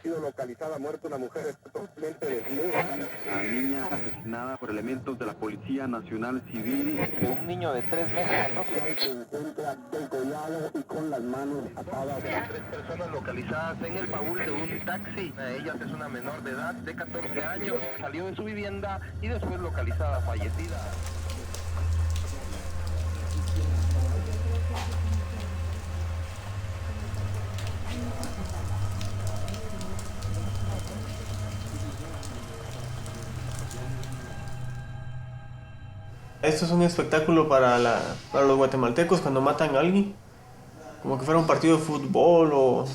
sido localizada muerta una mujer totalmente desnuda. La niña asesinada por elementos de la Policía Nacional Civil. Un niño de 3 meses se encuentra degollado y con las manos atadas. 3 personas localizadas en el baúl de un taxi. Ella es una menor de edad de 14 años. Salió de su vivienda y después localizada fallecida. Esto es un espectáculo para los guatemaltecos cuando matan a alguien, como que fuera un partido de fútbol o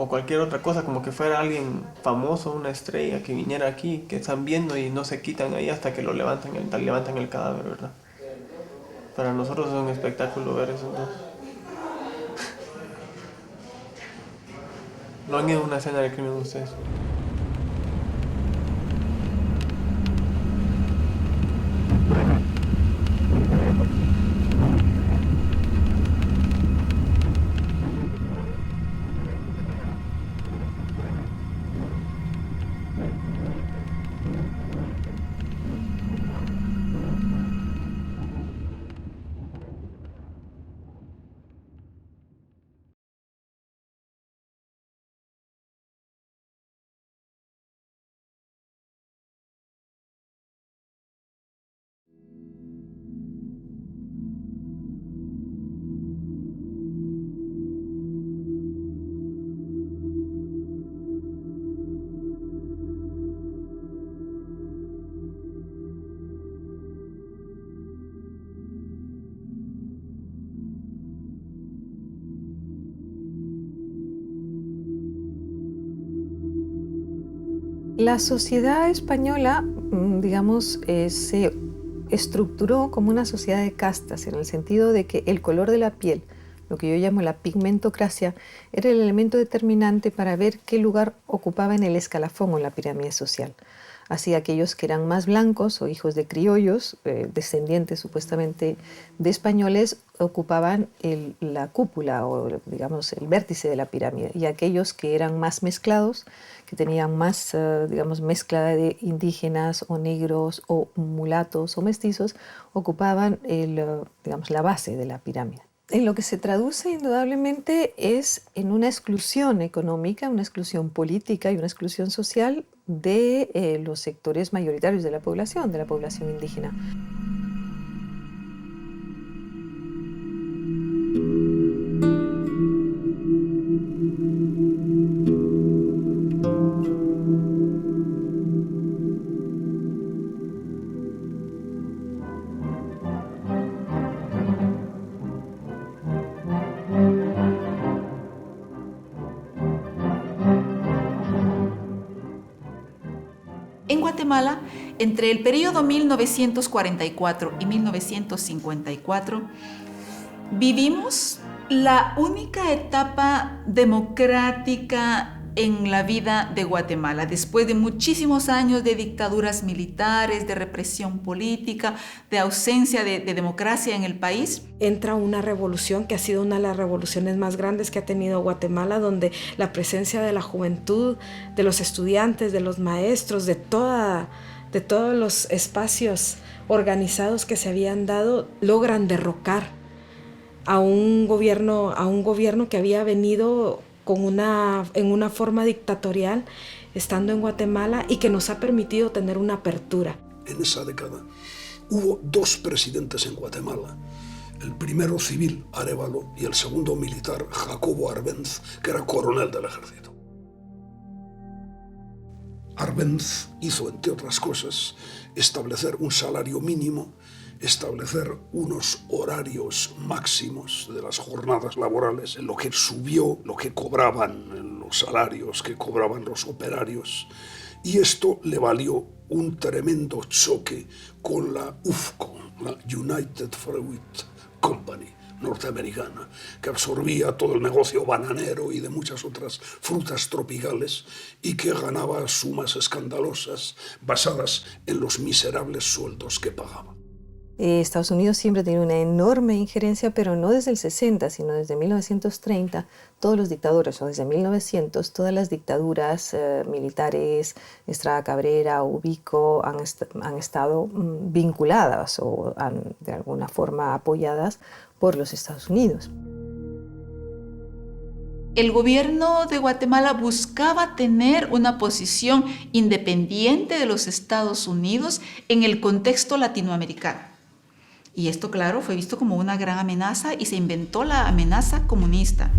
cualquier otra cosa, como que fuera alguien famoso, una estrella que viniera aquí, que están viendo y no se quitan ahí hasta que levantan el cadáver, ¿verdad? Para nosotros es un espectáculo ver eso, ¿no? ¿No han ido a una escena de crimen ustedes? La sociedad española, digamos, se estructuró como una sociedad de castas, en el sentido de que el color de la piel, lo que yo llamo la pigmentocracia, era el elemento determinante para ver qué lugar ocupaba en el escalafón o en la pirámide social. Así aquellos que eran más blancos o hijos de criollos, descendientes supuestamente de españoles, ocupaban la cúpula o digamos el vértice de la pirámide, y aquellos que eran más mezclados, que tenían más digamos mezcla de indígenas o negros o mulatos o mestizos, ocupaban digamos la base de la pirámide. En lo que se traduce indudablemente es en una exclusión económica, una exclusión política y una exclusión social de los sectores mayoritarios de la población indígena. En Guatemala, entre el periodo 1944 y 1954, vivimos la única etapa democrática en la vida de Guatemala, después de muchísimos años de dictaduras militares, de represión política, de ausencia de democracia en el país. Entra una revolución que ha sido una de las revoluciones más grandes que ha tenido Guatemala, donde la presencia de la juventud, de los estudiantes, de los maestros, de todos los espacios organizados que se habían dado, logran derrocar a un gobierno que había venido en una forma dictatorial, estando en Guatemala, y que nos ha permitido tener una apertura. En esa década hubo 2 presidentes en Guatemala. El primero civil, Arévalo, y el segundo militar, Jacobo Arbenz, que era coronel del ejército. Arbenz hizo, entre otras cosas, establecer un salario mínimo, establecer unos horarios máximos de las jornadas laborales, en lo que subió lo que cobraban, los salarios que cobraban los operarios, y esto le valió un tremendo choque con la UFCO, la United Fruit Company norteamericana, que absorbía todo el negocio bananero y de muchas otras frutas tropicales, y que ganaba sumas escandalosas basadas en los miserables sueldos que pagaba. Estados Unidos siempre tiene una enorme injerencia, pero no desde el 60, sino desde 1930. Todos los dictadores, o desde 1900, todas las dictaduras militares, Estrada Cabrera, Ubico, han estado vinculadas o de alguna forma apoyadas por los Estados Unidos. El gobierno de Guatemala buscaba tener una posición independiente de los Estados Unidos en el contexto latinoamericano. Y esto, claro, fue visto como una gran amenaza y se inventó la amenaza comunista.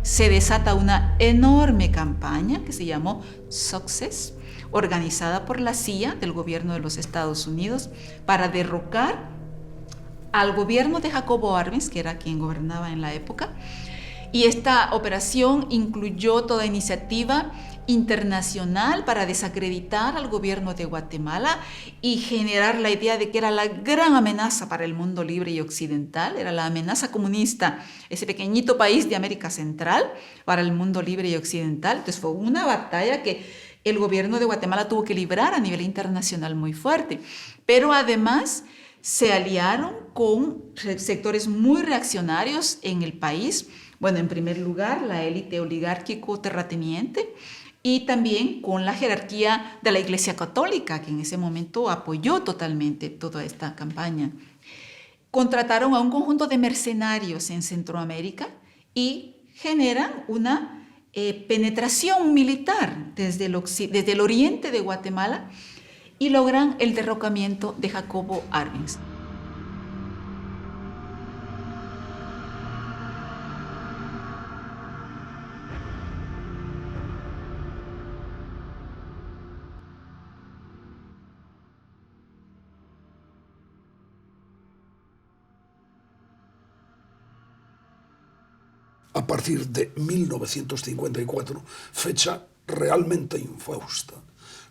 Se desata una enorme campaña que se llamó Success, organizada por la CIA del gobierno de los Estados Unidos para derrocar al gobierno de Jacobo Arbenz, que era quien gobernaba en la época. Y esta operación incluyó toda iniciativa internacional para desacreditar al gobierno de Guatemala y generar la idea de que era la gran amenaza para el mundo libre y occidental, era la amenaza comunista, ese pequeñito país de América Central para el mundo libre y occidental. Entonces fue una batalla que el gobierno de Guatemala tuvo que librar a nivel internacional muy fuerte, pero además se aliaron con sectores muy reaccionarios en el país. Bueno, en primer lugar, la élite oligárquico terrateniente, y también con la jerarquía de la Iglesia Católica, que en ese momento apoyó totalmente toda esta campaña. Contrataron a un conjunto de mercenarios en Centroamérica y generan una penetración militar desde el oriente de Guatemala y logran el derrocamiento de Jacobo Arbenz. A partir de 1954, fecha realmente infausta,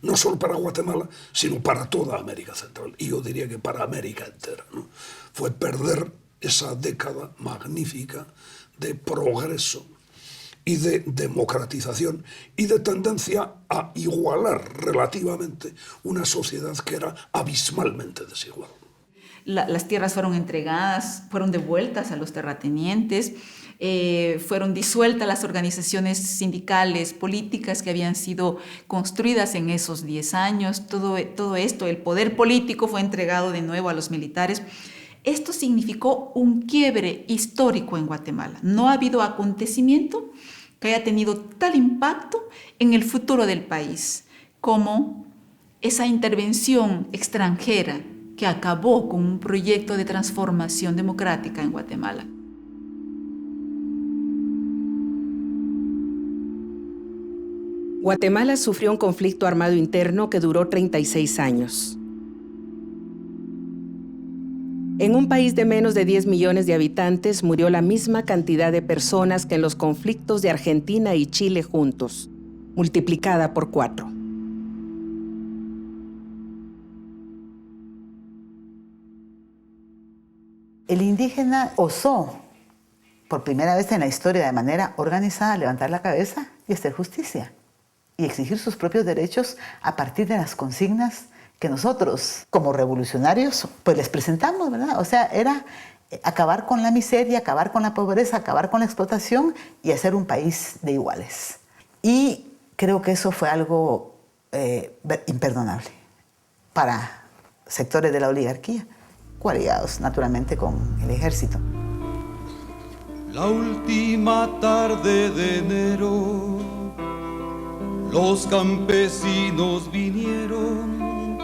no solo para Guatemala, sino para toda América Central, y yo diría que para América entera, ¿no? Fue perder esa década magnífica de progreso y de democratización y de tendencia a igualar relativamente una sociedad que era abismalmente desigual. Las tierras fueron entregadas, fueron devueltas a los terratenientes, fueron disueltas las organizaciones sindicales, políticas que habían sido construidas en esos 10 años. Todo esto, el poder político fue entregado de nuevo a los militares. Esto significó un quiebre histórico en Guatemala. No ha habido acontecimiento que haya tenido tal impacto en el futuro del país como esa intervención extranjera que acabó con un proyecto de transformación democrática en Guatemala. Guatemala sufrió un conflicto armado interno que duró 36 años. En un país de menos de 10 millones de habitantes murió la misma cantidad de personas que en los conflictos de Argentina y Chile juntos, multiplicada por 4. El indígena osó, por primera vez en la historia de manera organizada, levantar la cabeza y hacer justicia y exigir sus propios derechos a partir de las consignas que nosotros, como revolucionarios, pues les presentamos, ¿verdad? O sea, era acabar con la miseria, acabar con la pobreza, acabar con la explotación y hacer un país de iguales. Y creo que eso fue algo imperdonable para sectores de la oligarquía, coaligados naturalmente con el ejército. La última tarde de enero, los campesinos vinieron,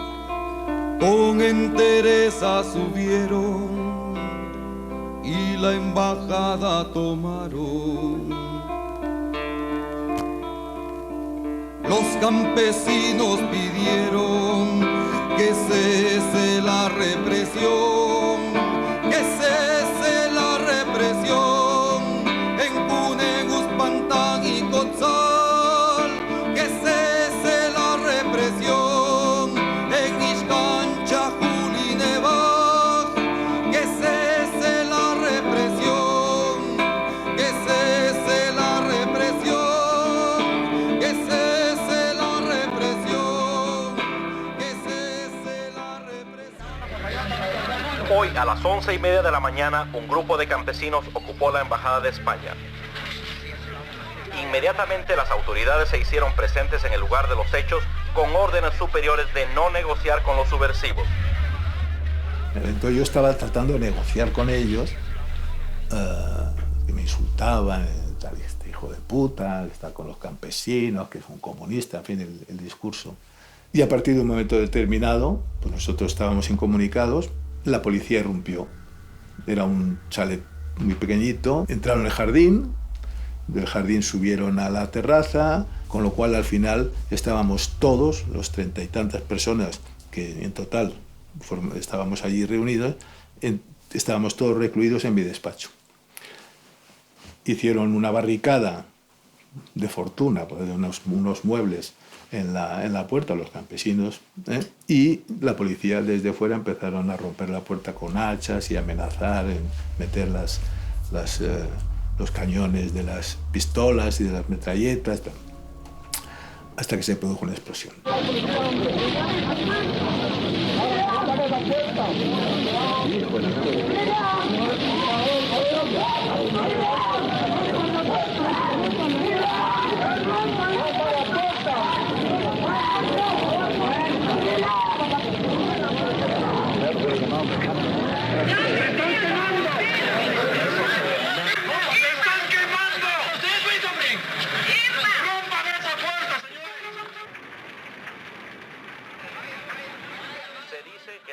con entereza subieron y la embajada tomaron. Los campesinos pidieron que cese la represión, que cese la represión en Cunegus, Pantán y Cotzal, que cese la represión en Ixcancha, Julinebaj, que cese la represión, que cese la represión, que cese la represión. Hoy, a las 11:30 de la mañana, un grupo de campesinos ocupó la Embajada de España. Inmediatamente las autoridades se hicieron presentes en el lugar de los hechos con órdenes superiores de no negociar con los subversivos. Entonces yo estaba tratando de negociar con ellos, que me insultaban, tal, este hijo de puta, que está con los campesinos, que es un comunista, en fin, el discurso. Y a partir de un momento determinado, pues nosotros estábamos incomunicados, la policía irrumpió. Era un chalet muy pequeñito, entraron en el jardín, del jardín subieron a la terraza, con lo cual al final estábamos todos, los 30 y tantas personas que en total estábamos allí reunidos, estábamos todos recluidos en mi despacho. Hicieron una barricada de fortuna, de unos muebles en la puerta, los campesinos, y la policía desde fuera empezaron a romper la puerta con hachas y amenazar, meter los cañones de las pistolas y de las metralletas, hasta que se produjo una explosión.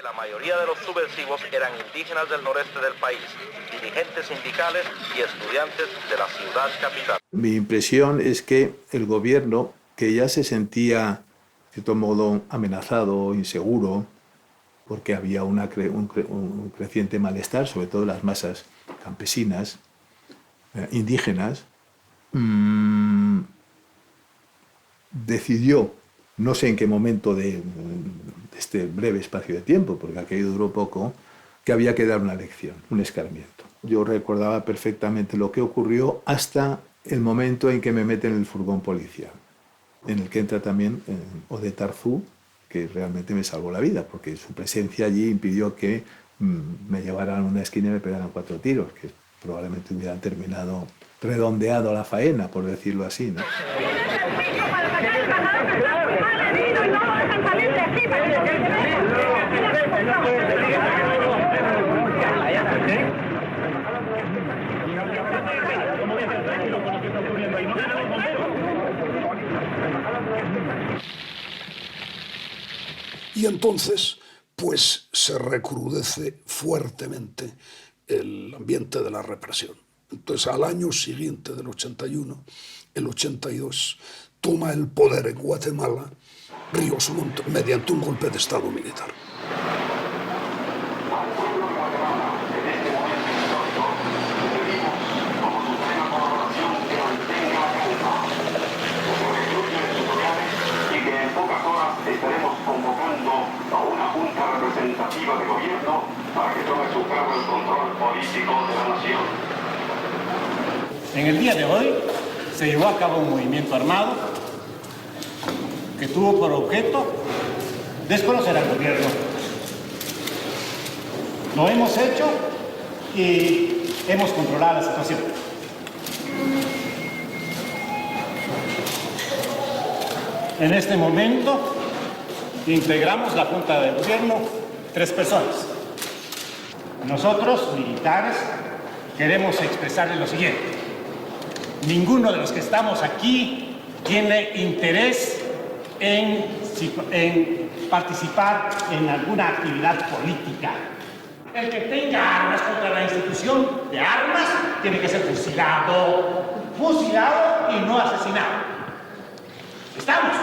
La mayoría de los subversivos eran indígenas del noreste del país, dirigentes sindicales y estudiantes de la ciudad capital. Mi impresión es que el gobierno, que ya se sentía de cierto modo amenazado, inseguro, porque había un creciente malestar, sobre todo en las masas campesinas, indígenas, decidió, no sé en qué momento de este breve espacio de tiempo, porque aquello duró poco, que había que dar una lección, un escarmiento. Yo recordaba perfectamente lo que ocurrió hasta el momento en que me meten en el furgón policial, en el que entra también Ode Tarzú, que realmente me salvó la vida, porque su presencia allí impidió que me llevaran a una esquina y me pegaran 4 tiros, que probablemente hubieran terminado redondeado la faena, por decirlo así, ¿no? Y entonces, pues se recrudece fuertemente el ambiente de la represión. Entonces, al año siguiente del 81, el 82, toma el poder en Guatemala Ríos Montt mediante un golpe de Estado militar. Estaremos convocando a una junta representativa de gobierno para que tome su cargo el control político de la nación. En el día de hoy se llevó a cabo un movimiento armado que tuvo por objeto desconocer al gobierno. Lo hemos hecho y hemos controlado la situación. En este momento integramos la Junta de Gobierno 3 personas. Nosotros, militares, queremos expresarles lo siguiente. Ninguno de los que estamos aquí tiene interés en participar en alguna actividad política. El que tenga armas contra la institución de armas tiene que ser fusilado y no asesinado. ¿Estamos?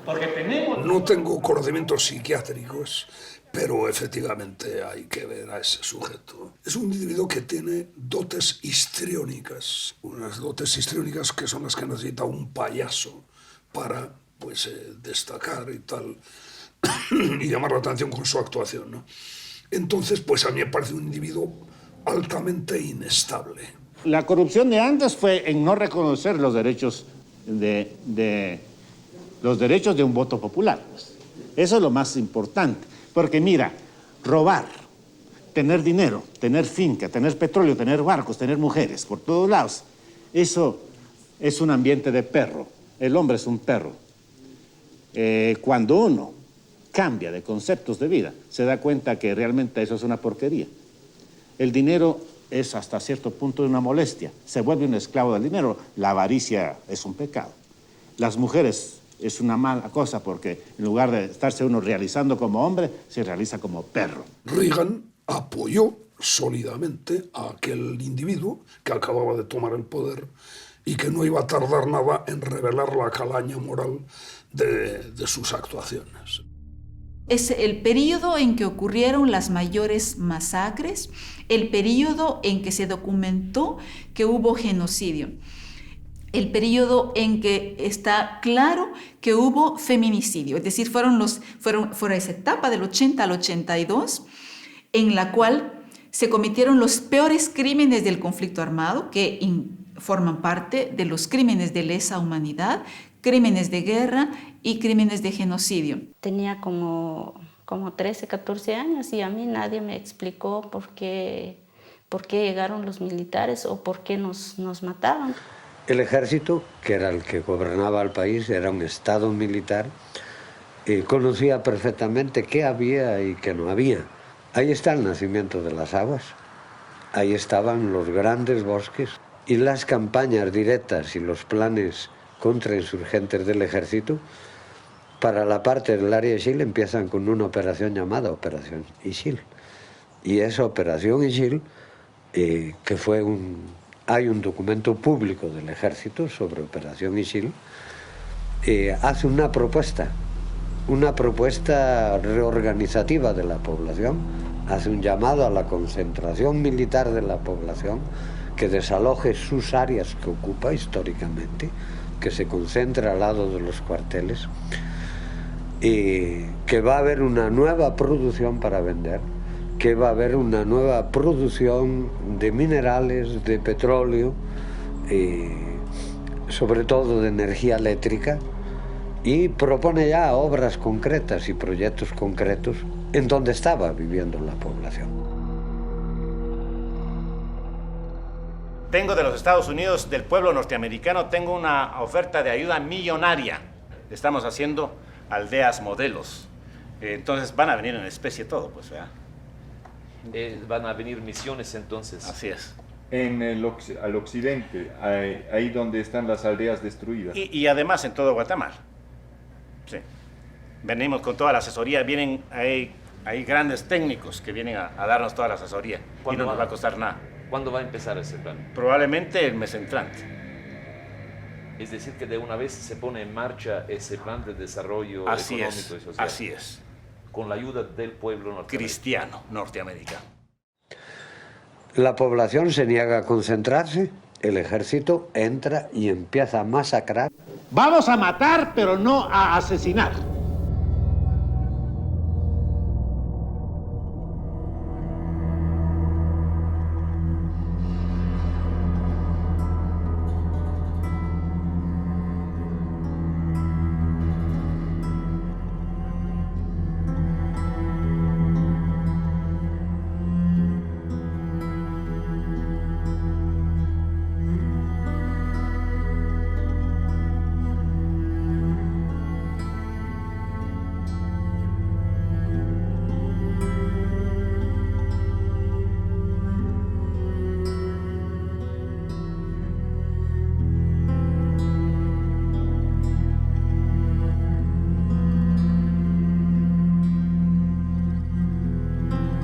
Porque tenemos... No tengo conocimientos psiquiátricos, pero efectivamente hay que ver a ese sujeto. Es un individuo que tiene dotes histriónicas, unas dotes histriónicas que son las que necesita un payaso para, pues, destacar y tal, y llamar la atención con su actuación, ¿no? Entonces, pues a mí me parece un individuo altamente inestable. La corrupción de antes fue en no reconocer los derechos de un voto popular. Eso es lo más importante. Porque mira, robar tener dinero, tener finca, tener petróleo, tener barcos, tener mujeres, por todos lados. Eso es un ambiente de perro. El hombre es un perro. Cuando uno cambia de conceptos de vida, se da cuenta que realmente eso es una porquería. El dinero es hasta cierto punto una molestia. Se vuelve un esclavo del dinero. La avaricia es un pecado. Las mujeres es una mala cosa porque en lugar de estarse uno realizando como hombre, se realiza como perro. Reagan apoyó sólidamente a aquel individuo que acababa de tomar el poder y que no iba a tardar nada en revelar la calaña moral de sus actuaciones. Es el periodo en que ocurrieron las mayores masacres, el periodo en que se documentó que hubo genocidio, el periodo en que está claro que hubo feminicidio, es decir, fue esa etapa del 80 al 82 en la cual se cometieron los peores crímenes del conflicto armado que forman parte de los crímenes de lesa humanidad, crímenes de guerra y crímenes de genocidio. Tenía como 13, 14 años y a mí nadie me explicó por qué llegaron los militares o por qué nos mataban. El ejército, que era el que gobernaba el país, era un estado militar, conocía perfectamente qué había y qué no había. Ahí está el nacimiento de las aguas, ahí estaban los grandes bosques y las campañas directas y los planes contrainsurgentes del ejército. Para la parte del área de Chile empiezan con una operación llamada Operación Isil. Y esa Operación Isil, que fue hay un documento público del ejército sobre Operación Isil, hace una propuesta reorganizativa de la población, hace un llamado a la concentración militar de la población, que desaloje sus áreas que ocupa históricamente, que se concentra al lado de los cuarteles, y que va a haber una nueva producción para vender, que va a haber una nueva producción de minerales, de petróleo, sobre todo de energía eléctrica, y propone ya obras concretas y proyectos concretos en donde estaba viviendo la población. Tengo de los Estados Unidos, del pueblo norteamericano, tengo una oferta de ayuda millonaria. Estamos haciendo aldeas modelos. Entonces van a venir en especie todo, pues, ¿verdad? Van a venir misiones entonces. Así es. Al occidente, ahí donde están las aldeas destruidas. Y además en todo Guatemala. Sí. Venimos con toda la asesoría, hay grandes técnicos que vienen a darnos toda la asesoría y no nos va a costar nada. ¿Cuándo va a empezar ese plan? Probablemente el mes entrante. Es decir, que de una vez se pone en marcha ese plan de desarrollo económico y social. Así es. Con la ayuda del pueblo cristiano norteamericano. La población se niega a concentrarse, el ejército entra y empieza a masacrar. Vamos a matar, pero no a asesinar.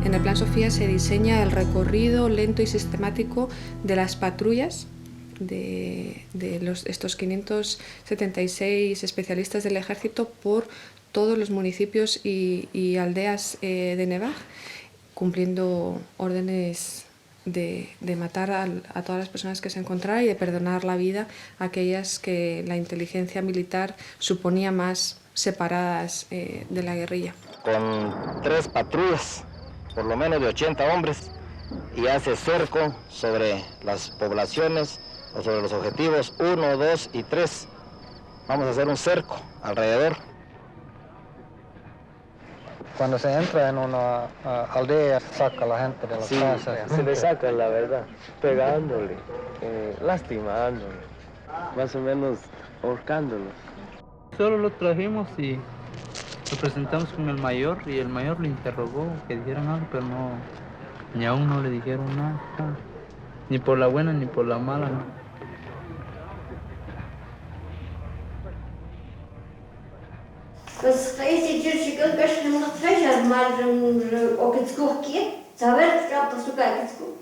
En el Plan Sofía se diseña el recorrido lento y sistemático de las patrullas de estos 576 especialistas del ejército por todos los municipios y aldeas de Nevaj, cumpliendo órdenes de matar a todas las personas que se encontraran y de perdonar la vida a aquellas que la inteligencia militar suponía más separadas de la guerrilla. Con 3 patrullas, por lo menos de 80 hombres, y hace cerco sobre las poblaciones o sobre los objetivos 1, 2 y 3. Vamos a hacer un cerco alrededor. Cuando se entra en una aldea, saca a la gente de las casas. Se le saca la verdad, pegándole, lastimándole, más o menos ahorcándolos. Solo lo trajimos y lo presentamos con el mayor y el mayor lo interrogó, que dijeran algo, pero no, ni aún no le dijeron nada, ni por la buena ni por la mala, no. Mas esse dia chegando, que acho que não seja mais o que descou aqui, saber que está a sucar que descou.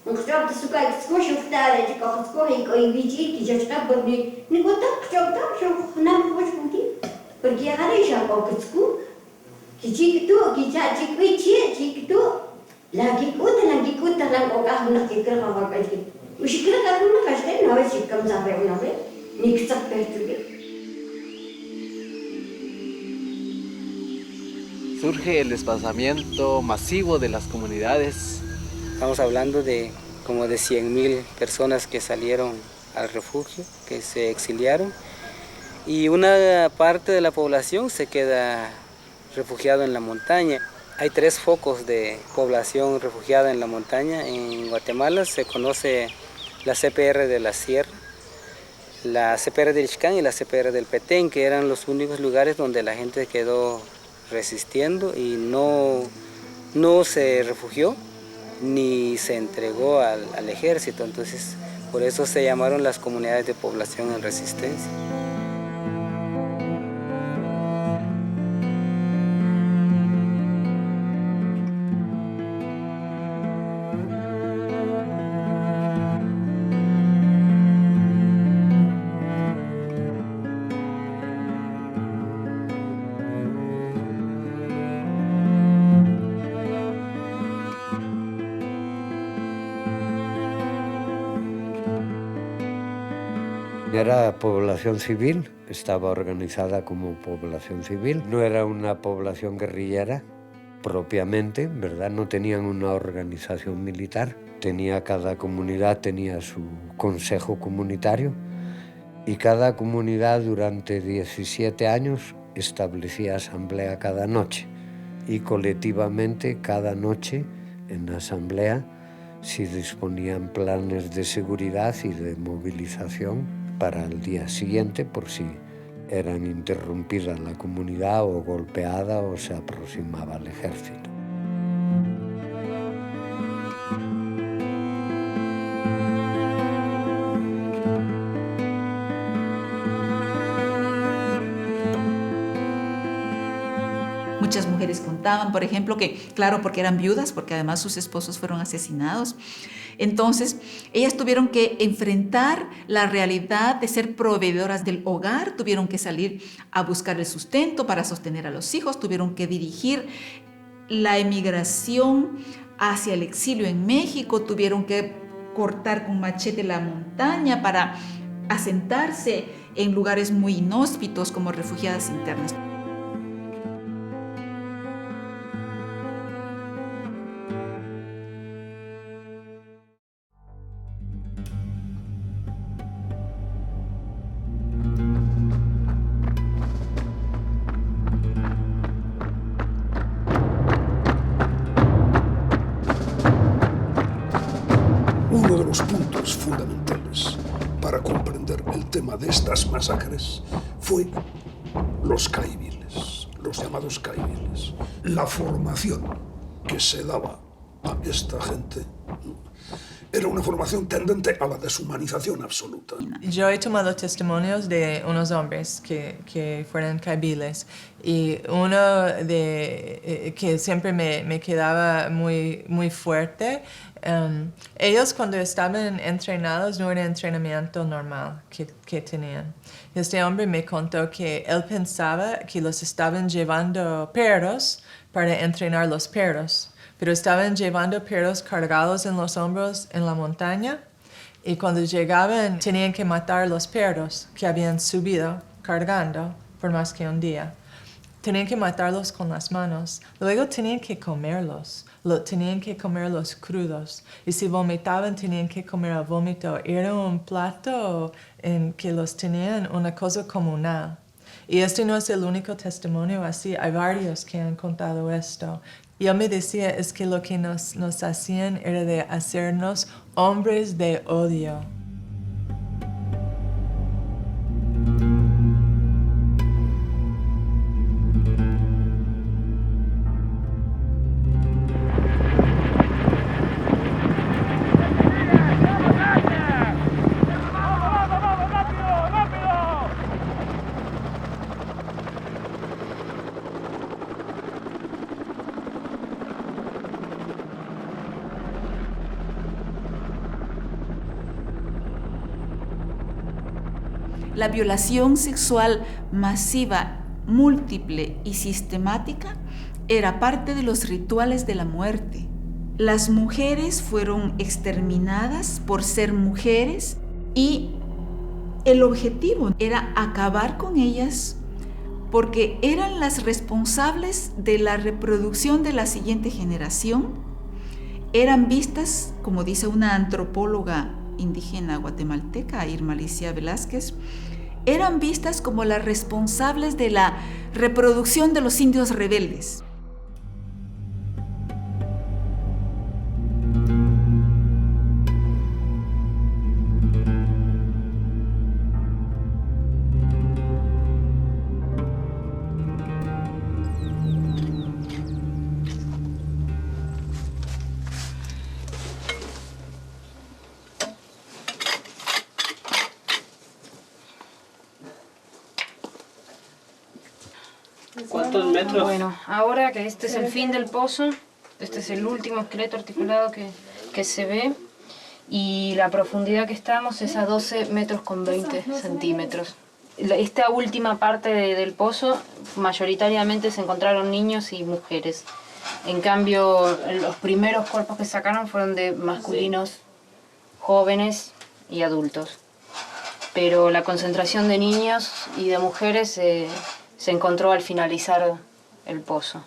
Um que está a sucar que descou, eu estava de carro descou e vidi que já está por mim. Nem botar que já está, eu não vou contigo. Porque agora já o que descou, que chiquito, que já chiquito, lagi kuta lang o carro na que quer falar com ele. O chiquito está com uma caixa, não é que ficamos a ver uma vez, nem que está perto dele. Surge el desplazamiento masivo de las comunidades. Estamos hablando de como de 100,000 personas que salieron al refugio, que se exiliaron, y una parte de la población se queda refugiado en la montaña. Hay 3 focos de población refugiada en la montaña. En Guatemala se conoce la CPR de la Sierra, la CPR del Ixcán y la CPR del Petén, que eran los únicos lugares donde la gente quedó resistiendo y no se refugió ni se entregó al ejército. Entonces, por eso se llamaron las comunidades de población en resistencia. Era población civil, estaba organizada como población civil. No era una población guerrillera propiamente, ¿verdad? No tenían una organización militar. Cada comunidad tenía su consejo comunitario y cada comunidad durante 17 años establecía asamblea cada noche. Y colectivamente cada noche en la asamblea se disponían planes de seguridad y de movilización para el día siguiente por si eran interrumpidas la comunidad o golpeada o se aproximaba el ejército. Muchas mujeres contaban, por ejemplo, que, claro, porque eran viudas, porque además sus esposos fueron asesinados. Entonces, ellas tuvieron que enfrentar la realidad de ser proveedoras del hogar, tuvieron que salir a buscar el sustento para sostener a los hijos, tuvieron que dirigir la emigración hacia el exilio en México, tuvieron que cortar con machete la montaña para asentarse en lugares muy inhóspitos como refugiadas internas. Uno de los puntos fundamentales para comprender el tema de estas masacres fue los caiviles, los llamados caiviles. La formación que se daba a esta gente era una formación tendente a la deshumanización absoluta. Yo he tomado testimonios de unos hombres que fueron caiviles y uno que siempre me quedaba muy fuerte. Ellos cuando estaban entrenados no era entrenamiento normal que tenían. Este hombre me contó que él pensaba que los estaban llevando perros para entrenar los perros, pero estaban llevando perros cargados en los hombros en la montaña y cuando llegaban tenían que matar los perros que habían subido cargando por más que un día. Tenían que matarlos con las manos, luego tenían que comerlos. Tenían que comerlos crudos y si vomitaban tenían que comer el vómito. Era un plato en que los tenían una cosa comunal. Y este no es el único testimonio así, hay varios que han contado esto. Y él me decía es que lo que nos hacían era de hacernos hombres de odio. La violación sexual masiva, múltiple y sistemática era parte de los rituales de la muerte. Las mujeres fueron exterminadas por ser mujeres y el objetivo era acabar con ellas porque eran las responsables de la reproducción de la siguiente generación. Eran vistas, como dice una antropóloga indígena guatemalteca, Irma Alicia Velázquez, eran vistas como las responsables de la reproducción de los indios rebeldes. ¿Cuántos metros? Bueno, ahora que este es el fin del pozo, este es el último esqueleto articulado que se ve, y la profundidad que estamos es a 12 metros con 20 centímetros. Esta última parte del pozo, mayoritariamente se encontraron niños y mujeres. En cambio, los primeros cuerpos que sacaron fueron de masculinos, jóvenes y adultos. Pero la concentración de niños y de mujeres se encontró al finalizar el pozo.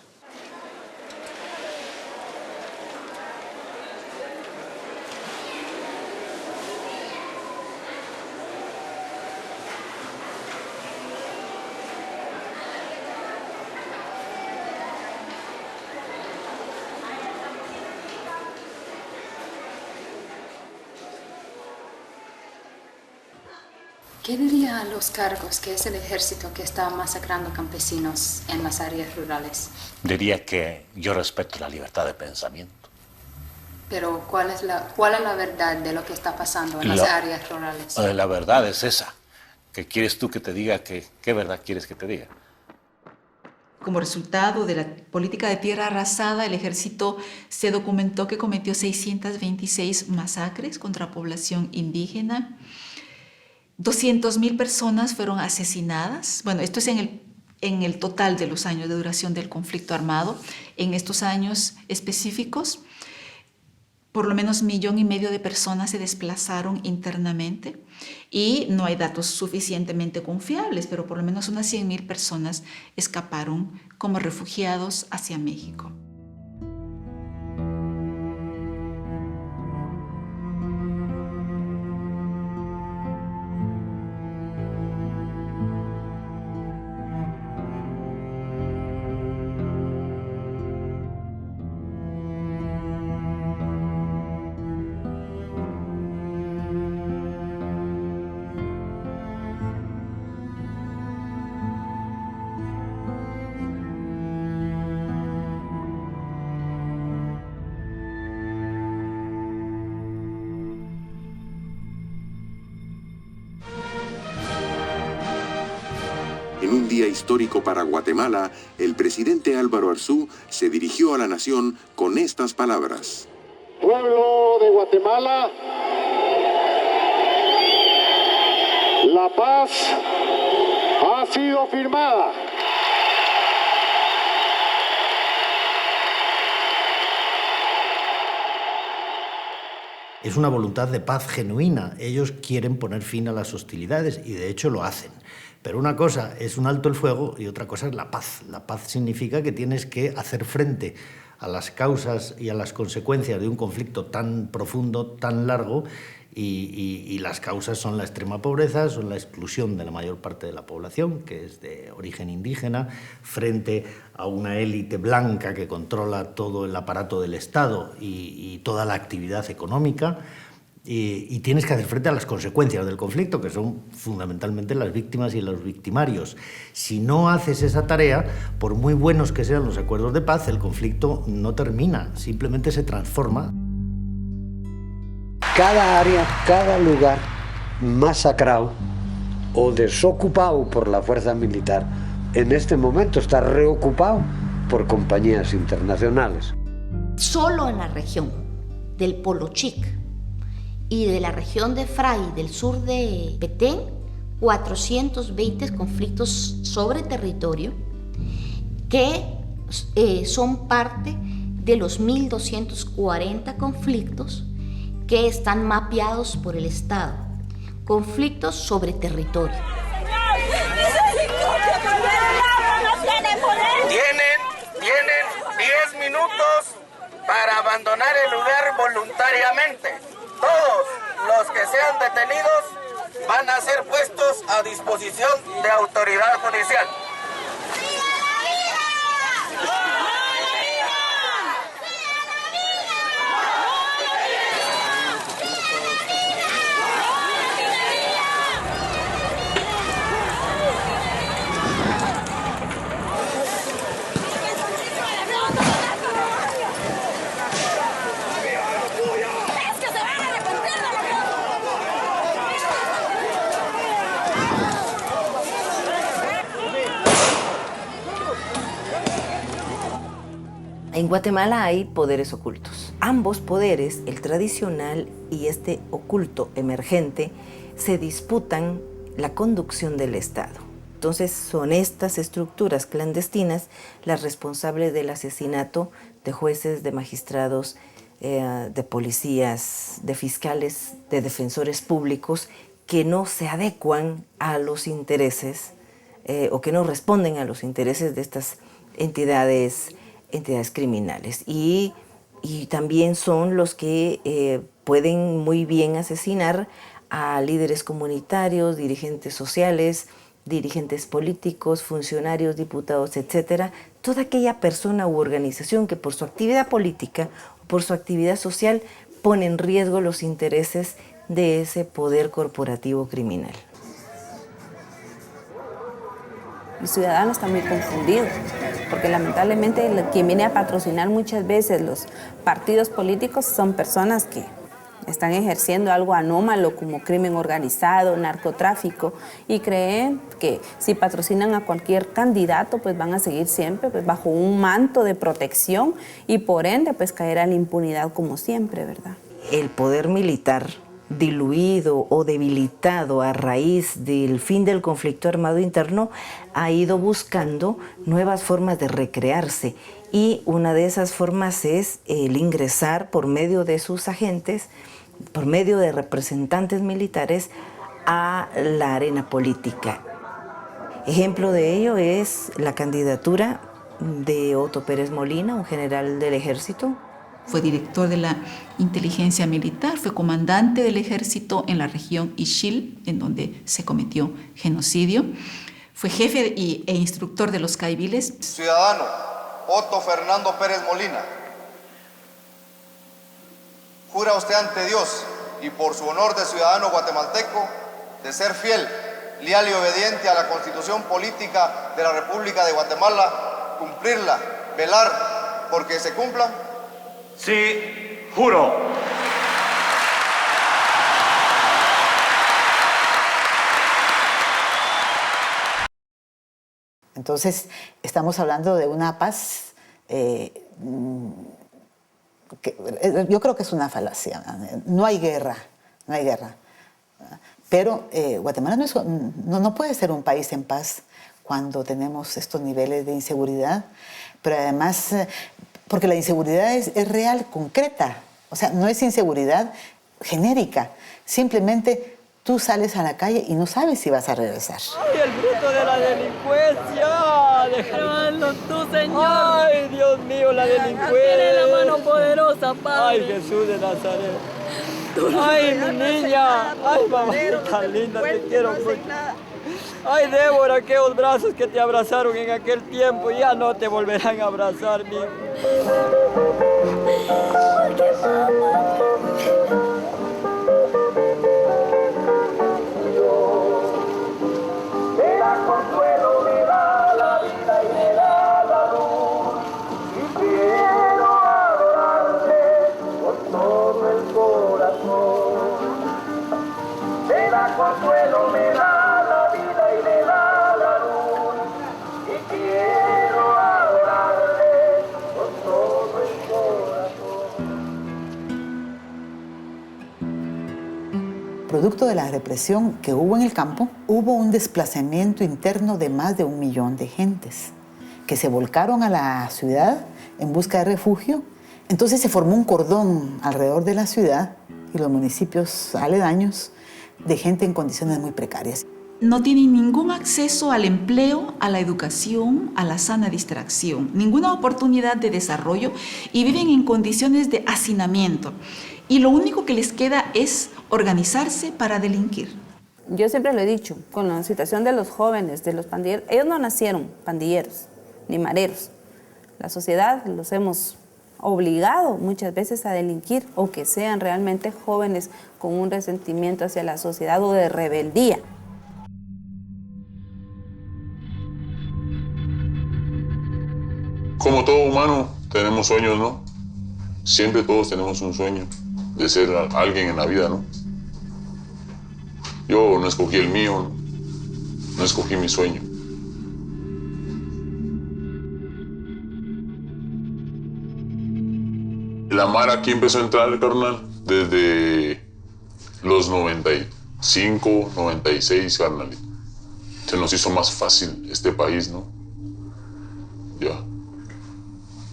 ¿Qué diría a los cargos que es el ejército que está masacrando campesinos en las áreas rurales? Diría que yo respeto la libertad de pensamiento. Pero ¿cuál es la verdad de lo que está pasando en las áreas rurales? La verdad es esa. ¿Qué quieres tú que te diga? ¿Qué verdad quieres que te diga? Como resultado de la política de tierra arrasada, el ejército se documentó que cometió 626 masacres contra población indígena. 200,000 personas fueron asesinadas. Bueno, esto es en el total de los años de duración del conflicto armado. En estos años específicos, por lo menos 1,5 millones de personas se desplazaron internamente y no hay datos suficientemente confiables, pero por lo menos unas 100,000 personas escaparon como refugiados hacia México. En un día histórico para Guatemala, el presidente Álvaro Arzú se dirigió a la nación con estas palabras. Pueblo de Guatemala, la paz ha sido firmada. Es una voluntad de paz genuina. Ellos quieren poner fin a las hostilidades y de hecho lo hacen. Pero una cosa es un alto el fuego y otra cosa es la paz. La paz significa que tienes que hacer frente a las causas y a las consecuencias de un conflicto tan profundo, tan largo, Y las causas son la extrema pobreza, son la exclusión de la mayor parte de la población, que es de origen indígena, frente a una élite blanca que controla todo el aparato del Estado y toda la actividad económica. Y tienes que hacer frente a las consecuencias del conflicto, que son fundamentalmente las víctimas y los victimarios. Si no haces esa tarea, por muy buenos que sean los acuerdos de paz, el conflicto no termina, simplemente se transforma. Cada área, cada lugar masacrado o desocupado por la fuerza militar, en este momento está reocupado por compañías internacionales. Solo en la región del Polo Chic y de la región de Fray del sur de Petén, 420 conflictos sobre territorio que son parte de los 1.240 conflictos que están mapeados por el Estado. Conflictos sobre territorio. Tienen 10 minutos para abandonar el lugar voluntariamente. Todos los que sean detenidos van a ser puestos a disposición de autoridad judicial. En Guatemala hay poderes ocultos. Ambos poderes, el tradicional y este oculto emergente, se disputan la conducción del Estado. Entonces son estas estructuras clandestinas las responsables del asesinato de jueces, de magistrados, de policías, de fiscales, de defensores públicos que no se adecuan a los intereses o que no responden a los intereses de estas entidades criminales. Y también son los que pueden muy bien asesinar a líderes comunitarios, dirigentes sociales, dirigentes políticos, funcionarios, diputados, etcétera. Toda aquella persona u organización que por su actividad política o por su actividad social pone en riesgo los intereses de ese poder corporativo criminal. El ciudadano está muy confundido, porque lamentablemente quien viene a patrocinar muchas veces los partidos políticos son personas que están ejerciendo algo anómalo como crimen organizado, narcotráfico, y creen que si patrocinan a cualquier candidato pues van a seguir siempre pues bajo un manto de protección y por ende pues caer a la impunidad como siempre, ¿verdad? El poder militar diluido o debilitado a raíz del fin del conflicto armado interno ha ido buscando nuevas formas de recrearse, y una de esas formas es el ingresar por medio de sus agentes, por medio de representantes militares a la arena política. Ejemplo de ello es la candidatura de Otto Pérez Molina, un general del ejército. Fue director de la inteligencia militar, fue comandante del ejército en la región Ixil, en donde se cometió genocidio. Fue jefe e instructor de los caibiles. Ciudadano Otto Fernando Pérez Molina, jura usted ante Dios y por su honor de ciudadano guatemalteco de ser fiel, leal y obediente a la Constitución Política de la República de Guatemala, cumplirla, velar porque se cumpla. Sí, juro. Entonces, estamos hablando de una paz que yo creo que es una falacia. No hay guerra, no hay guerra. Pero Guatemala no puede ser un país en paz cuando tenemos estos niveles de inseguridad, pero además, porque la inseguridad es real, concreta, o sea, no es inseguridad genérica, simplemente tú sales a la calle y no sabes si vas a regresar. ¡Ay, el bruto de la delincuencia! ¡Déjalo tú, Señor! ¡Ay, Dios mío, la delincuencia! ¡Tiene la mano poderosa, Padre! ¡Ay, Jesús de Nazaret! Ay, mi niña. Ay, mamita linda, te quiero mucho. Ay, Débora, aquellos brazos que te abrazaron en aquel tiempo ya no te volverán a abrazar, mi. Porque mamá. Me da consuelo, me da la vida y me da la luz. Y quiero adorarte con todo el corazón. Me da consuelo, me da la vida y me da la luz. Y quiero adorarte con todo el corazón. Producto de la represión que hubo en el campo, hubo un desplazamiento interno de más de 1 millón de gentes que se volcaron a la ciudad en busca de refugio. Entonces se formó un cordón alrededor de la ciudad y los municipios aledaños de gente en condiciones muy precarias. No tienen ningún acceso al empleo, a la educación, a la sana distracción, ninguna oportunidad de desarrollo y viven en condiciones de hacinamiento. Y lo único que les queda es organizarse para delinquir. Yo siempre lo he dicho, con la situación de los jóvenes, de los pandilleros, ellos no nacieron pandilleros ni mareros. La sociedad los hemos obligado muchas veces a delinquir o que sean realmente jóvenes con un resentimiento hacia la sociedad o de rebeldía. Como todo humano, tenemos sueños, ¿no? Siempre todos tenemos un sueño de ser alguien en la vida, ¿no? Yo no escogí el mío, no escogí mi sueño. La Mara aquí empezó a entrar, carnal, desde los 95, 96, carnal. Se nos hizo más fácil este país, ¿no? Ya.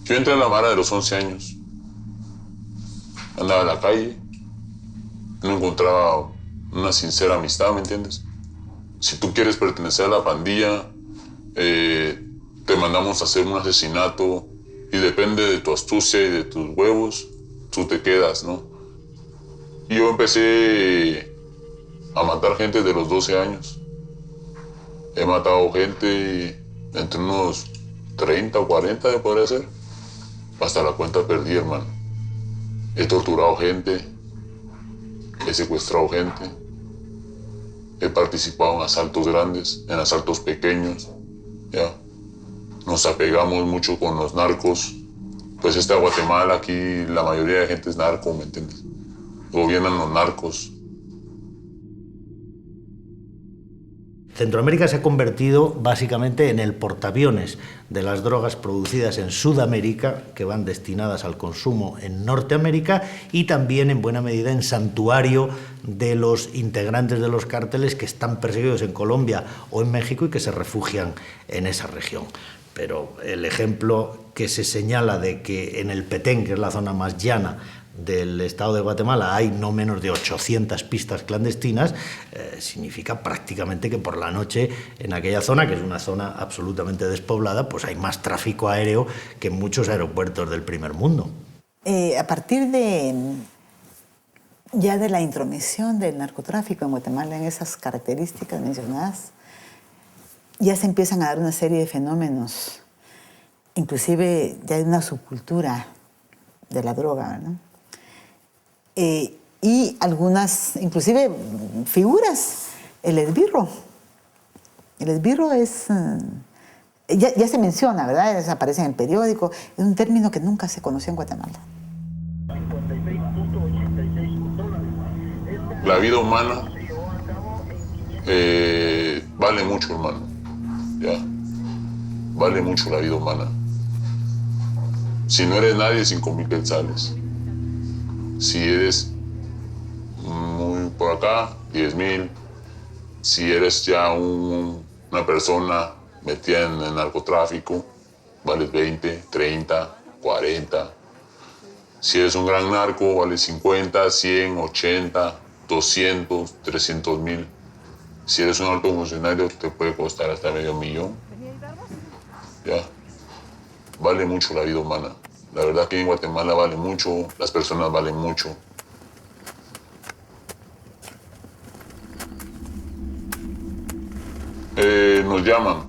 Yo entré a la Mara de los 11 años. Andaba en la calle, no encontraba una sincera amistad, ¿me entiendes? Si tú quieres pertenecer a la pandilla, te mandamos a hacer un asesinato y depende de tu astucia y de tus huevos, tú te quedas, ¿no? Y yo empecé a matar gente de los 12 años. He matado gente entre unos 30 o 40, me podría ser. Hasta la cuenta perdí, hermano. He torturado gente, he secuestrado gente, he participado en asaltos grandes, en asaltos pequeños, ¿ya? Nos apegamos mucho con los narcos. Pues Guatemala, aquí la mayoría de gente es narco, ¿me entiendes? Gobiernan los narcos. Centroamérica se ha convertido básicamente en el portaaviones de las drogas producidas en Sudamérica, que van destinadas al consumo en Norteamérica, y también en buena medida en santuario de los integrantes de los cárteles que están perseguidos en Colombia o en México y que se refugian en esa región. Pero el ejemplo que se señala de que en el Petén, que es la zona más llana del estado de Guatemala, hay no menos de 800 pistas clandestinas, significa prácticamente que por la noche en aquella zona, que es una zona absolutamente despoblada, pues hay más tráfico aéreo que en muchos aeropuertos del primer mundo. A partir ya de la intromisión del narcotráfico en Guatemala en esas características mencionadas, ya se empiezan a dar una serie de fenómenos, inclusive ya hay una subcultura de la droga, ¿no? Y algunas, inclusive figuras, el esbirro. El esbirro es, ya se menciona, ¿verdad? Aparece en el periódico, es un término que nunca se conoció en Guatemala. La vida humana vale mucho, hermano. ¿Ya? Vale mucho la vida humana. Si no eres nadie, 5,000 quetzales. Si eres muy por acá, 10,000. Si eres ya una persona metida en el narcotráfico, vales 20, 30, 40. Si eres un gran narco, vale 50, 100, 80, 200, 300,000. Si eres un alto funcionario, te puede costar hasta $500,000. Ya. Vale mucho la vida humana. La verdad que en Guatemala vale mucho, las personas valen mucho. llaman,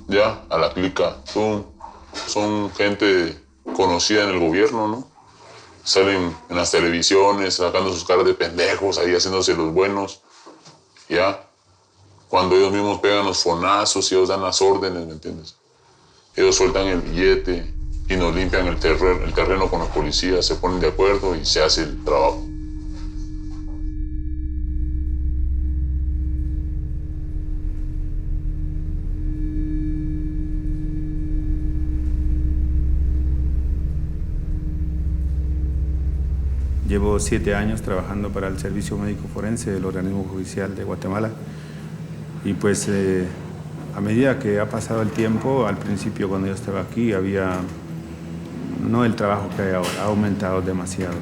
ya, a la clica. Son gente conocida en el gobierno, ¿no? Salen en las televisiones, sacando sus caras de pendejos, ahí haciéndose los buenos, ya. Cuando ellos mismos pegan los fonazos y ellos dan las órdenes, ¿me entiendes? Ellos sueltan el billete y nos limpian el terreno con los policías, se ponen de acuerdo y se hace el trabajo. Llevo 7 años trabajando para el Servicio Médico Forense del Organismo Judicial de Guatemala y pues a medida que ha pasado el tiempo, al principio cuando yo estaba aquí había no el trabajo que hay ahora, ha aumentado demasiado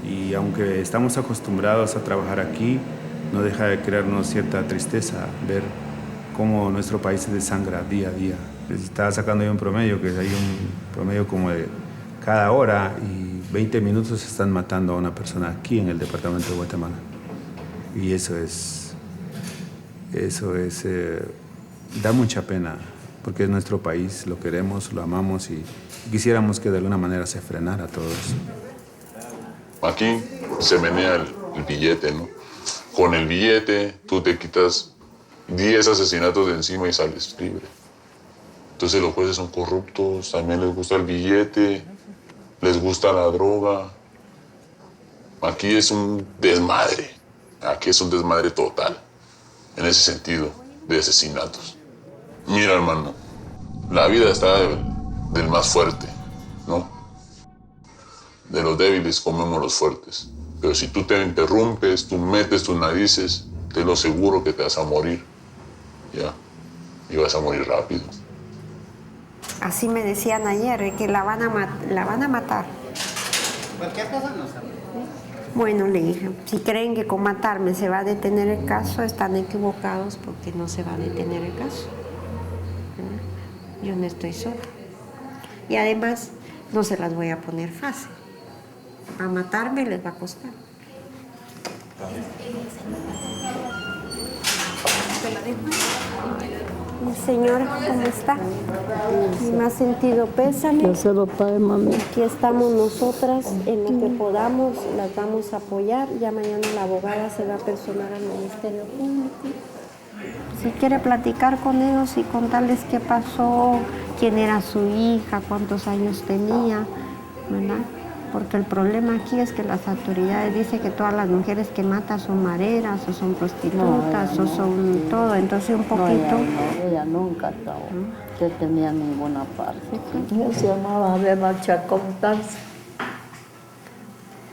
y aunque estamos acostumbrados a trabajar aquí, no deja de crearnos cierta tristeza ver cómo nuestro país se desangra día a día. Estaba sacando yo un promedio, que hay un promedio como de cada hora y 20 minutos están matando a una persona aquí en el departamento de Guatemala. Y eso da mucha pena, porque es nuestro país, lo queremos, lo amamos y quisiéramos que de alguna manera se frenara todo eso. Aquí se menea el billete, ¿no? Con el billete tú te quitas 10 asesinatos de encima y sales libre. Entonces los jueces son corruptos, también les gusta el billete, les gusta la droga. Aquí es un desmadre. Aquí es un desmadre total, en ese sentido, de asesinatos. Mira, hermano, la vida está del más fuerte, ¿no? De los débiles comemos los fuertes. Pero si tú te interrumpes, tú metes tus narices, te lo seguro que te vas a morir. Ya, y vas a morir rápido. Así me decían ayer, que la van a matar. Cualquier cosa no sabe. Bueno, le dije, si creen que con matarme se va a detener el caso, están equivocados porque no se va a detener el caso. Yo no estoy sola. Y además, no se las voy a poner fácil. A matarme les va a costar. Señora, ¿cómo está? ¿Me ha sentido pésame? Yo se lo pague, mami. Aquí estamos nosotras, en lo que podamos las vamos a apoyar. Ya mañana la abogada se va a personar al Ministerio Público. Si quiere platicar con ellos y contarles qué pasó, quién era su hija, cuántos años tenía, ¿verdad? Porque el problema aquí es que las autoridades dicen que todas las mujeres que matan son mareras, o son prostitutas, o son todo. Entonces un poquito... No, ella nunca estaba. No tenía ninguna parte. Ella se llamaba Adela Chacón Tanza.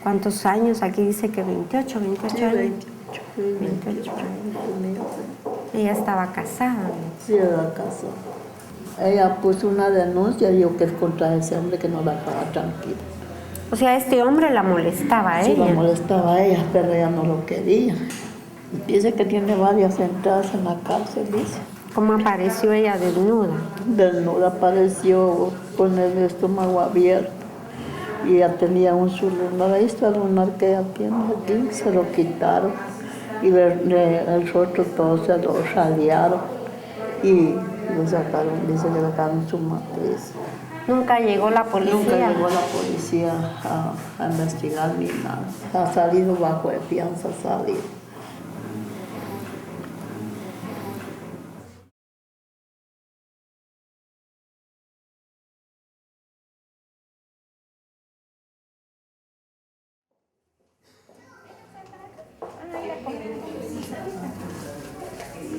¿Cuántos años? Aquí dice que 28 años. 28 años. Ella estaba casada. Sí, era casada. Ella puso una denuncia, yo que es contra ese hombre que no la dejaba tranquila. O sea, este hombre la molestaba a ella. Sí, la molestaba a ella, pero ella no lo quería. Dice que tiene varias entradas en la cárcel, dice. ¿Cómo apareció ella desnuda? Desnuda apareció con el estómago abierto. Y ella tenía un su lunar. Ahí está el lunar que ella tiene aquí, se lo quitaron. Y el rostro todo se lo radiaron. Y lo sacaron, dice que sacaron su matriz. Nunca llegó la policía. Nunca llegó la policía a investigar ni nada. Ha salido bajo de fianza, ha salido.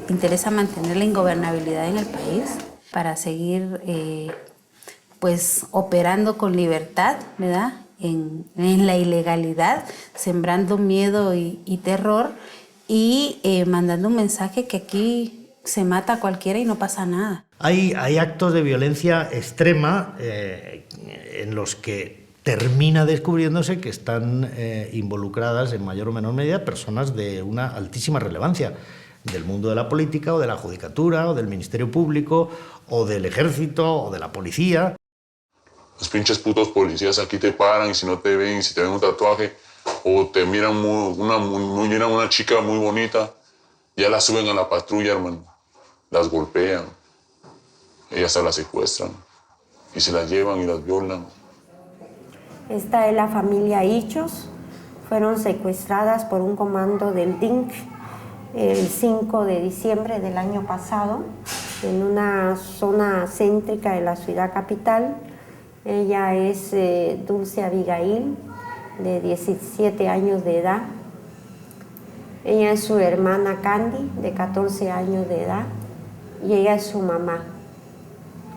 Interesa mantener la ingobernabilidad en el país para seguir pues operando con libertad, ¿verdad? En la ilegalidad, sembrando miedo y terror y mandando un mensaje que aquí se mata a cualquiera y no pasa nada. Hay actos de violencia extrema en los que termina descubriéndose que están involucradas en mayor o menor medida personas de una altísima relevancia del mundo de la política o de la judicatura o del Ministerio Público o del Ejército o de la policía. Los pinches putos policías aquí te paran y si no te ven, si te ven un tatuaje o te miran miran una chica muy bonita, ya la suben a la patrulla, hermano. las golpean, ellas se las secuestran y se las llevan y las violan. Esta es la familia Hichos. Fueron secuestradas por un comando del DINC el 5 de diciembre del año pasado en una zona céntrica de la ciudad capital. Ella es Dulce Abigail, de 17 años de edad. Ella es su hermana Candy, de 14 años de edad. Y ella es su mamá,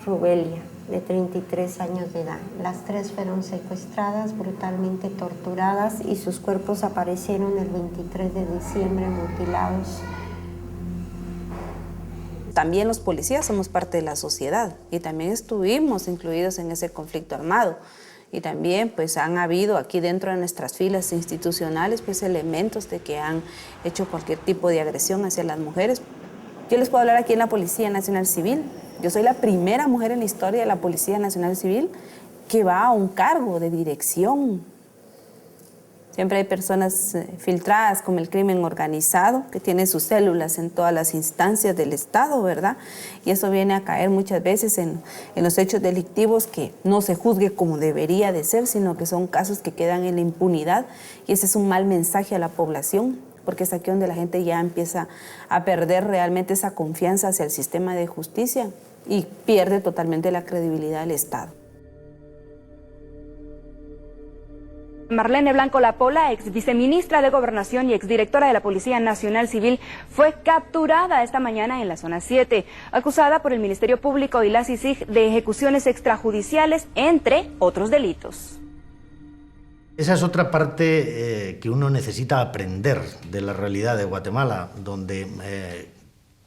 Rubelia, de 33 años de edad. Las tres fueron secuestradas, brutalmente torturadas, y sus cuerpos aparecieron el 23 de diciembre mutilados. También los policías somos parte de la sociedad y también estuvimos incluidos en ese conflicto armado. Y también pues han habido aquí dentro de nuestras filas institucionales pues elementos de que han hecho cualquier tipo de agresión hacia las mujeres. Yo les puedo hablar aquí en la Policía Nacional Civil. Yo soy la primera mujer en la historia de la Policía Nacional Civil que va a un cargo de dirección. Siempre hay personas filtradas como el crimen organizado, que tiene sus células en todas las instancias del Estado, ¿verdad? Y eso viene a caer muchas veces en los hechos delictivos que no se juzgue como debería de ser, sino que son casos que quedan en la impunidad. Y ese es un mal mensaje a la población, porque es aquí donde la gente ya empieza a perder realmente esa confianza hacia el sistema de justicia y pierde totalmente la credibilidad del Estado. Marlene Blanco Lapola, ex viceministra de Gobernación y exdirectora de la Policía Nacional Civil, fue capturada esta mañana en la zona 7, acusada por el Ministerio Público y la CICIG de ejecuciones extrajudiciales, entre otros delitos. Esa es otra parte que uno necesita aprender de la realidad de Guatemala, donde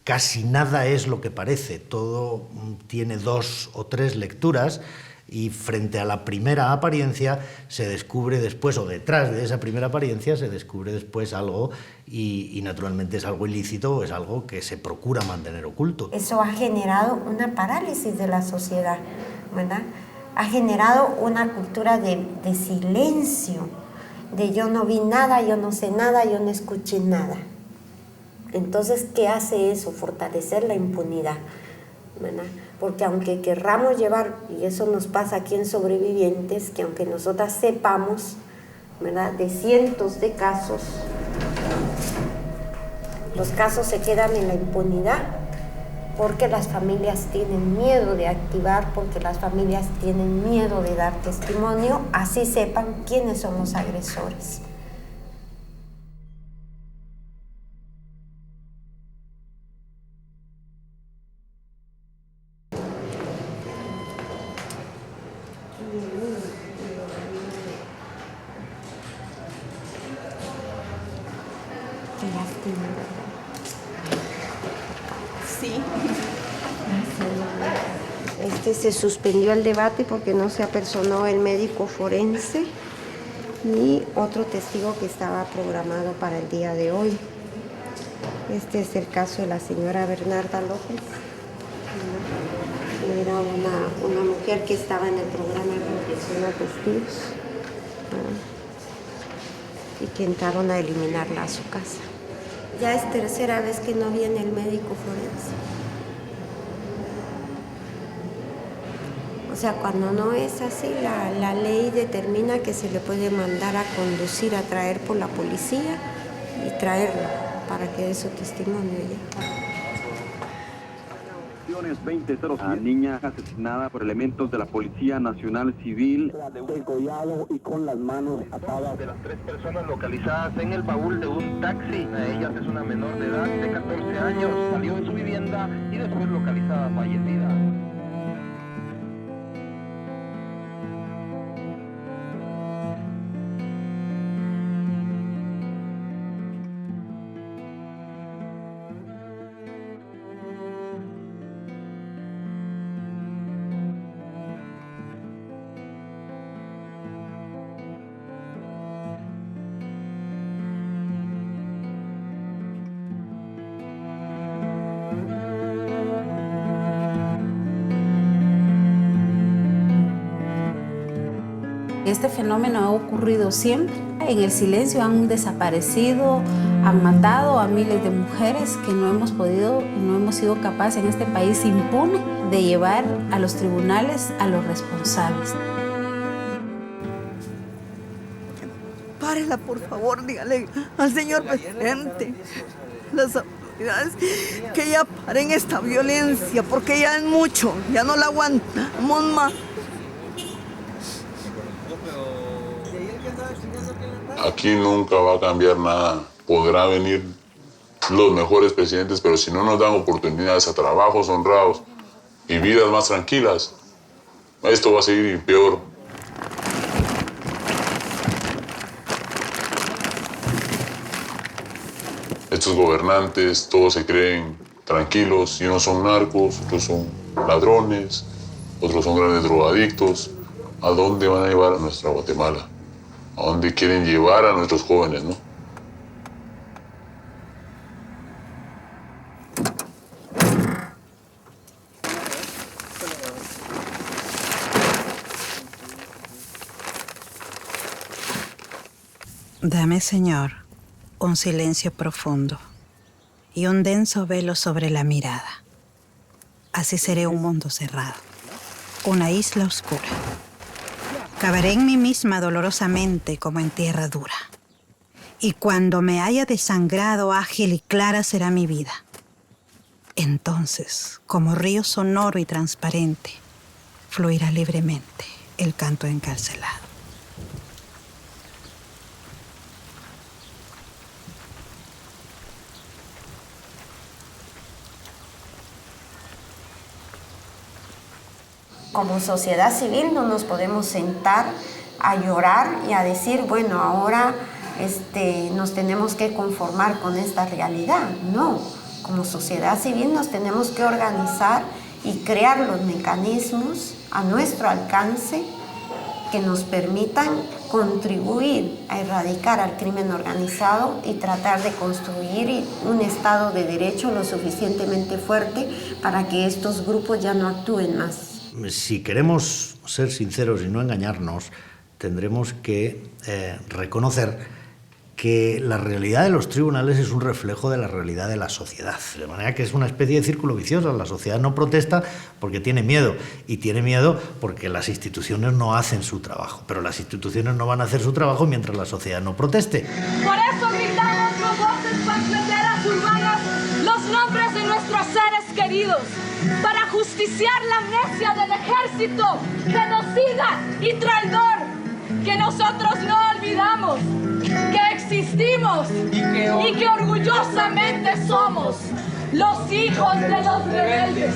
casi nada es lo que parece, todo tiene 2 o 3 lecturas. Y frente a la primera apariencia se descubre después, o detrás de esa primera apariencia se descubre después algo y naturalmente es algo ilícito, es algo que se procura mantener oculto. Eso ha generado una parálisis de la sociedad, ¿verdad? Ha generado una cultura de silencio, de yo no vi nada, yo no sé nada, yo no escuché nada. Entonces, ¿qué hace eso? Fortalecer la impunidad, ¿verdad? Porque aunque querramos llevar, y eso nos pasa aquí en Sobrevivientes, que aunque nosotras sepamos, ¿verdad?, de cientos de casos, los casos se quedan en la impunidad porque las familias tienen miedo de activar, porque las familias tienen miedo de dar testimonio, así sepan quiénes son los agresores. Sí. Se suspendió el debate porque no se apersonó el médico forense ni otro testigo que estaba programado para el día de hoy. Este es el caso de la señora Bernarda López. Era una mujer que estaba en el programa de protección a testigos y que entraron a eliminarla a su casa. Ya es tercera vez que no viene el médico forense. O sea, cuando no es así, la ley determina que se le puede mandar a conducir, a traer por la policía y traerlo para que dé su testimonio ya. 20:07, la niña asesinada por elementos de la Policía Nacional Civil. Degollado y con las manos atadas. De las 3 personas localizadas en el baúl de un taxi, una de ellas es una menor de edad de 14 años, salió de su vivienda y después localizada fallecida. Este fenómeno ha ocurrido siempre. En el silencio han desaparecido, han matado a miles de mujeres que no hemos podido y no hemos sido capaces en este país impune de llevar a los tribunales a los responsables. Párela, por favor, dígale al señor presidente, las autoridades, que ya paren esta violencia, porque ya es mucho, ya no la aguantamos más. Aquí nunca va a cambiar nada. Podrá venir los mejores presidentes, pero si no nos dan oportunidades a trabajos honrados y vidas más tranquilas, esto va a seguir peor. Estos gobernantes todos se creen tranquilos y unos son narcos, otros son ladrones, otros son grandes drogadictos. ¿A dónde van a llevar a nuestra Guatemala? ¿A dónde quieren llevar a nuestros jóvenes, no? Dame, Señor, un silencio profundo y un denso velo sobre la mirada. Así seré un mundo cerrado, una isla oscura. Cavaré en mí misma dolorosamente como en tierra dura. Y cuando me haya desangrado, ágil y clara será mi vida. Entonces, como río sonoro y transparente, fluirá libremente el canto encarcelado. Como sociedad civil no nos podemos sentar a llorar y a decir, bueno, ahora nos tenemos que conformar con esta realidad. No, como sociedad civil nos tenemos que organizar y crear los mecanismos a nuestro alcance que nos permitan contribuir a erradicar al crimen organizado y tratar de construir un Estado de Derecho lo suficientemente fuerte para que estos grupos ya no actúen más. Si queremos ser sinceros y no engañarnos, tendremos que reconocer que la realidad de los tribunales es un reflejo de la realidad de la sociedad. De manera que es una especie de círculo vicioso. La sociedad no protesta porque tiene miedo, y tiene miedo porque las instituciones no hacen su trabajo. Pero las instituciones no van a hacer su trabajo mientras la sociedad no proteste. Por eso gritamos con voces panfleteras urbanas los nombres de nuestros seres queridos, para justiciar la amnesia del ejército genocida y traidor, que nosotros no olvidamos, que existimos y que orgullosamente somos los hijos de los rebeldes,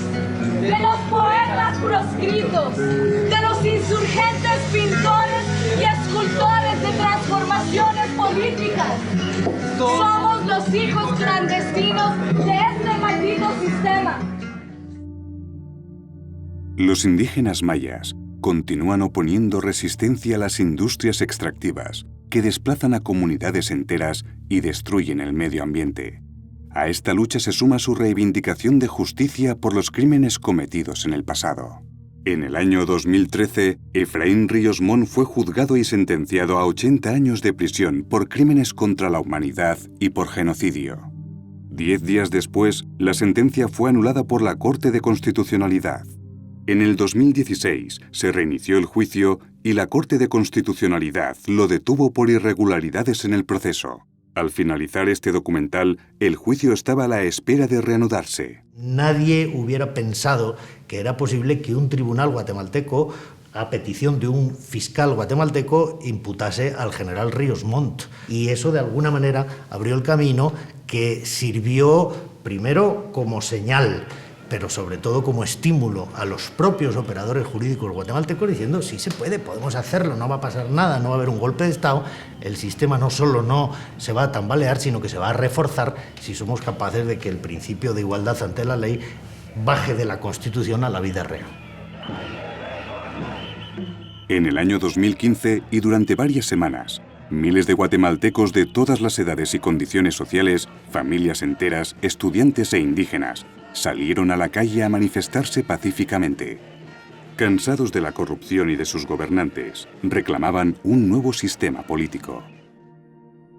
de los poetas proscritos, de los insurgentes pintores y escultores de transformaciones políticas. Somos los hijos clandestinos de este maldito sistema. Los indígenas mayas continúan oponiendo resistencia a las industrias extractivas que desplazan a comunidades enteras y destruyen el medio ambiente. A esta lucha se suma su reivindicación de justicia por los crímenes cometidos en el pasado. En el año 2013, Efraín Ríos Montt fue juzgado y sentenciado a 80 años de prisión por crímenes contra la humanidad y por genocidio. 10 días después, la sentencia fue anulada por la Corte de Constitucionalidad. En el 2016 se reinició el juicio y la Corte de Constitucionalidad lo detuvo por irregularidades en el proceso. Al finalizar este documental, el juicio estaba a la espera de reanudarse. Nadie hubiera pensado que era posible que un tribunal guatemalteco, a petición de un fiscal guatemalteco, imputase al general Ríos Montt. Y eso, de alguna manera, abrió el camino que sirvió primero como señal, pero sobre todo como estímulo a los propios operadores jurídicos guatemaltecos, diciendo, sí se puede, podemos hacerlo, no va a pasar nada, no va a haber un golpe de Estado, el sistema no solo no se va a tambalear, sino que se va a reforzar si somos capaces de que el principio de igualdad ante la ley baje de la Constitución a la vida real. En el año 2015 y durante varias semanas, miles de guatemaltecos de todas las edades y condiciones sociales, familias enteras, estudiantes e indígenas, salieron a la calle a manifestarse pacíficamente. Cansados de la corrupción y de sus gobernantes, reclamaban un nuevo sistema político.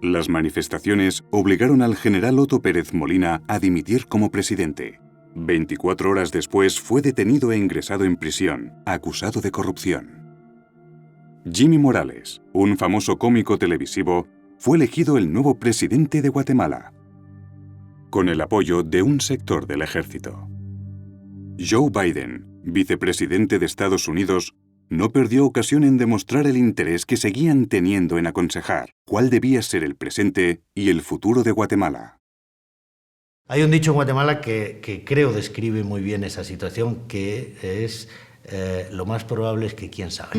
Las manifestaciones obligaron al general Otto Pérez Molina a dimitir como presidente. 24 horas después fue detenido e ingresado en prisión, acusado de corrupción. Jimmy Morales, un famoso cómico televisivo, fue elegido el nuevo presidente de Guatemala, con el apoyo de un sector del ejército. Joe Biden, vicepresidente de Estados Unidos, no perdió ocasión en demostrar el interés que seguían teniendo en aconsejar cuál debía ser el presente y el futuro de Guatemala. Hay un dicho en Guatemala que creo describe muy bien esa situación, que es lo más probable es que quién sabe.